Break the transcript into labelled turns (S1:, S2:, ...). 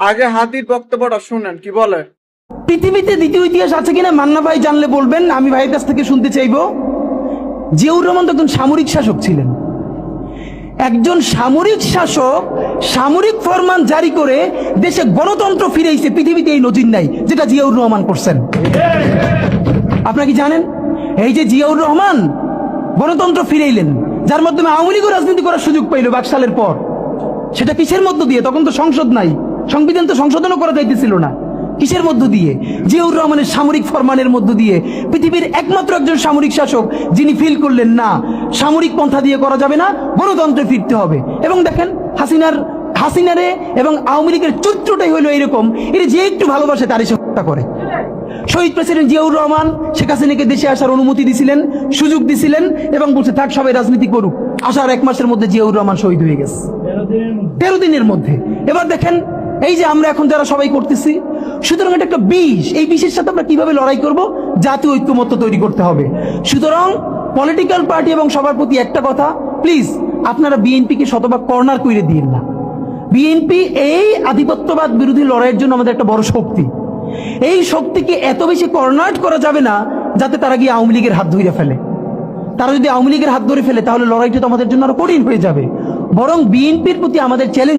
S1: আগে হাদির বক্তব্যটা শুনেন কি বলে।
S2: পৃথিবীতে দ্বিতীয় ইতিহাস আছে কিনা মান্না ভাই জানলে বলবেন, আমি ভাইয়ের কাছ থেকে শুনতে চাইবো। জিয়াউর রহমান তো একজন সামরিক শাসক ছিলেন। একজন সামরিক শাসক সামরিক ফরমান জারি করে দেশে গণতন্ত্র ফিরেছে, পৃথিবীতে এই নজির নাই যেটা জিয়াউর রহমান করছেন। আপনারা কি জানেন এই যে জিয়াউর রহমান গণতন্ত্র ফিরাইলেন, যার মাধ্যমে আওয়ামী লীগও রাজনীতি করার সুযোগ পাইল বাকশালের পর, সেটা কিসের মধ্য দিয়ে? তখন তো সংসদ নাই, সংবিধান তো সংশোধনও করা যাইতেছিল না। কিসের মধ্য দিয়ে? জিয়াউর রহমানের সামরিক ফরমানের মধ্য দিয়ে। পৃথিবীর একমাত্র একজন সামরিক শাসক যিনি ফিল করলেন না সামরিক পন্থা দিয়ে করা যাবে না, গণতন্ত্রে ফিরতে হবে। এবং দেখেন হাসিনারে এবং আওয়ামী লীগের চরিত্রটাই হলো এরকম, এর যে একটু ভালোবাসে তারই সে হত্যা করে। শহীদ প্রেসিডেন্ট জিয়াউর রহমান শেখ হাসিনাকে দেশে আসার অনুমতি দিছিলেন, সুযোগ দিছিলেন এবং বলছে থাক সবাই রাজনীতি করুক। আসার 1 মাসের মধ্যে জিয়াউর রহমান শহীদ হয়ে গেছে, 13 দিনের মধ্যে। এবার দেখেন এই যে আমরা এখন যারা সবাই করতেছি, সুতরাং এটা একটা বিষ। এই বিষের সাথে আমরা কিভাবে লড়াই করব? জাতীয় ঐক্যমত্য তৈরি করতে হবে। সুতরাং পলিটিক্যাল পার্টি এবং সবার প্রতি একটা কথা, প্লিজ আপনারা বিএনপিকে শতভাগ কর্নার করে দিন না। বিএনপি এই আধিপত্যবাদ বিরোধী লড়াইয়ের জন্য আমাদের একটা বড় শক্তি। এই শক্তিকে এত বেশি কর্নার করা যাবে না যাতে তারা গিয়ে আওয়ামী লীগের হাত ধরে ফেলে। তারা যদি আওয়ামী লীগের হাত ধরে ফেলে তাহলে লড়াইটা তো আমাদের জন্য আরো কঠিন হয়ে যাবে। বরং বিএনপির প্রতি আমাদের চ্যালেঞ্জ